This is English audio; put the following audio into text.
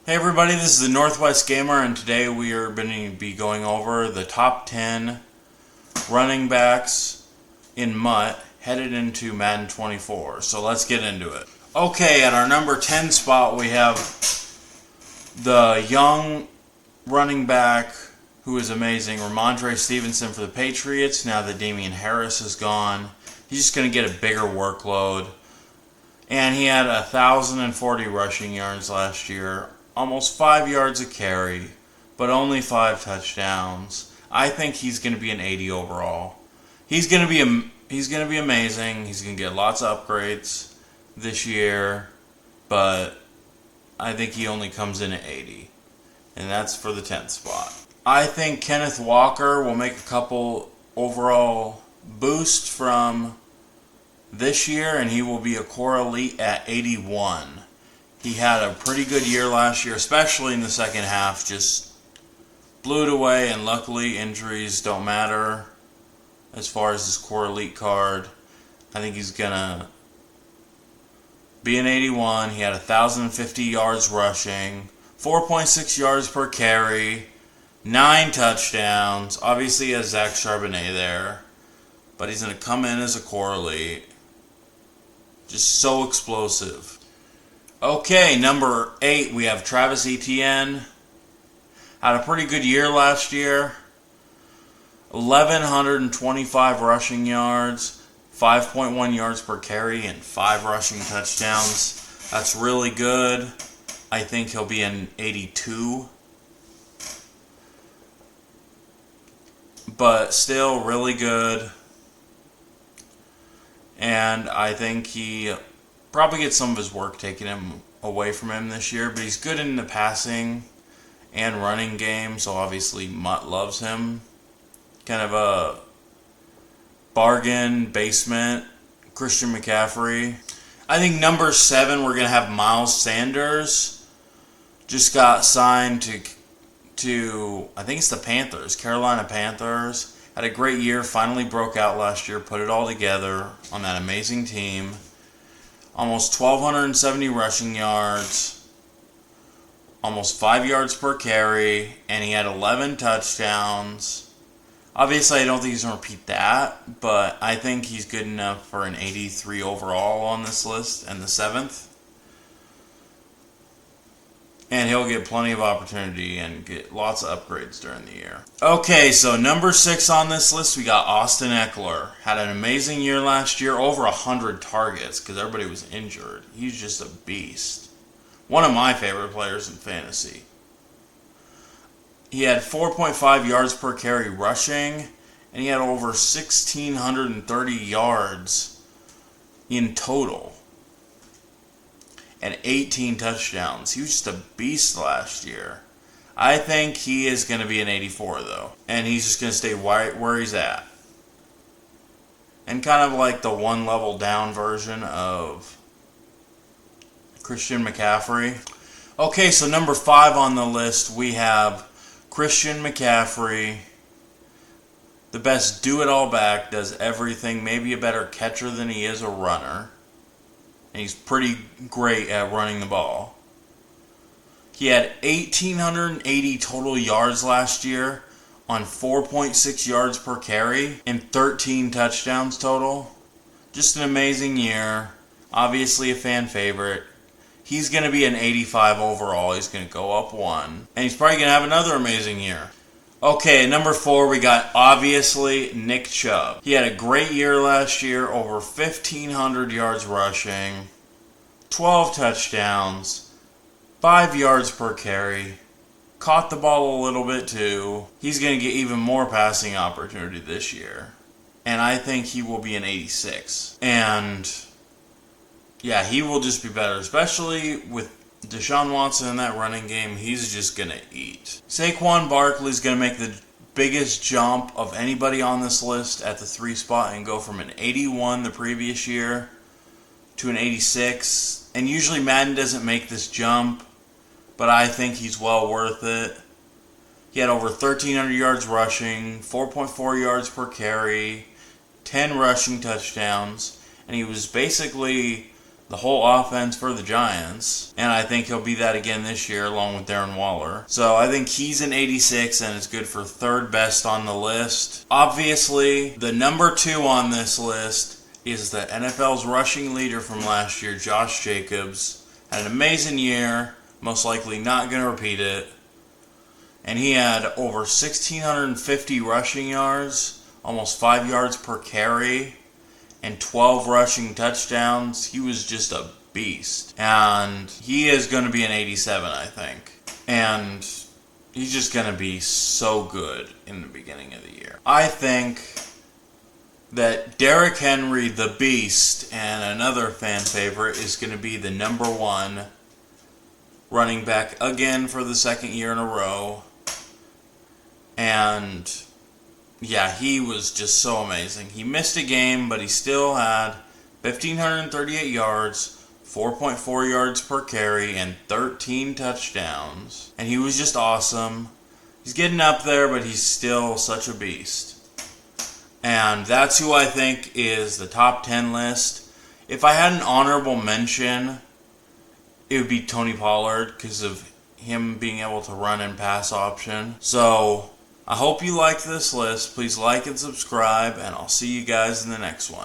Hey everybody, this is the Northwest Gamer, and today we are going to be going over the top 10 running backs in MUT headed into Madden 24. So let's get into it. Okay, at our number 10 spot we have the young running back who is amazing, Ramondre Stevenson for the Patriots. Now that Damian Harris is gone, he's just going to get a bigger workload. And he had 1,040 rushing yards last year. Almost 5 yards a carry, but only 5 touchdowns. I think he's going to be an 80 overall. He's going to be amazing. He's going to get lots of upgrades this year, but I think he only comes in at 80, and that's for the 10th spot. I think Kenneth Walker will make a couple overall boosts from this year, and he will be a core elite at 81. He had a pretty good year last year, especially in the second half. Just blew it away, and luckily injuries don't matter as far as his core elite card. I think he's going to be an 81. He had 1,050 yards rushing, 4.6 yards per carry, 9 touchdowns. Obviously he has Zach Charbonnet there, but he's going to come in as a core elite. Just so explosive. Okay, number 8, we have Travis Etienne. Had a pretty good year last year. 1,125 rushing yards, 5.1 yards per carry, and 5 rushing touchdowns. That's really good. I think he'll be an 82. But still really good. And I think he probably get some of his work taken away from him this year, but he's good in the passing and running game, so obviously MUT loves him. Kind of a bargain basement Christian McCaffrey. I think number 7 we're going to have Miles Sanders. Just got signed to I think it's the Panthers, Carolina Panthers. Had a great year, finally broke out last year, put it all together on that amazing team. Almost 1,270 rushing yards, almost 5 yards per carry, and he had 11 touchdowns. Obviously, I don't think he's going to repeat that, but I think he's good enough for an 83 overall on this list, and the 7th. And he'll get plenty of opportunity and get lots of upgrades during the year. Okay, so number 6 on this list, we got Austin Eckler. Had an amazing year last year, over 100 targets because everybody was injured. He's just a beast. One of my favorite players in fantasy. He had 4.5 yards per carry rushing, and he had over 1,630 yards in total. And 18 touchdowns. He was just a beast last year. I think he is going to be an 84, though. And he's just going to stay right where he's at. And kind of like the one level down version of Christian McCaffrey. Okay, so number 5 on the list, we have Christian McCaffrey. The best do-it-all back, does everything. Maybe a better catcher than he is a runner. And he's pretty great at running the ball. He had 1,880 total yards last year on 4.6 yards per carry and 13 touchdowns total. Just an amazing year. Obviously a fan favorite. He's going to be an 85 overall. He's going to go up 1. And he's probably going to have another amazing year. Okay, number 4, we got, obviously, Nick Chubb. He had a great year last year, over 1,500 yards rushing, 12 touchdowns, 5 yards per carry, caught the ball a little bit too. He's going to get even more passing opportunity this year, and I think he will be an 86. And, yeah, he will just be better, especially with Deshaun Watson in that running game. He's just going to eat. Saquon Barkley is going to make the biggest jump of anybody on this list at the 3 spot and go from an 81 the previous year to an 86. And usually Madden doesn't make this jump, but I think he's well worth it. He had over 1,300 yards rushing, 4.4 yards per carry, 10 rushing touchdowns, and he was basically the whole offense for the Giants. And I think he'll be that again this year along with Darren Waller. So I think he's an 86 and is good for third best on the list. Obviously, the number 2 on this list is the NFL's rushing leader from last year, Josh Jacobs. Had an amazing year, most likely not going to repeat it. And he had over 1,650 rushing yards, almost 5 yards per carry, and 12 rushing touchdowns. He was just a beast. And he is going to be an 87, I think. And he's just going to be so good in the beginning of the year. I think that Derrick Henry, the beast, and another fan favorite, is going to be the number 1 running back again for the second year in a row. And yeah, he was just so amazing. He missed a game, but he still had 1,538 yards, 4.4 yards per carry, and 13 touchdowns. And he was just awesome. He's getting up there, but he's still such a beast. And that's who I think is the top 10 list. If I had an honorable mention, it would be Tony Pollard because of him being able to run and pass option. So I hope you like this list. Please like and subscribe, and I'll see you guys in the next one.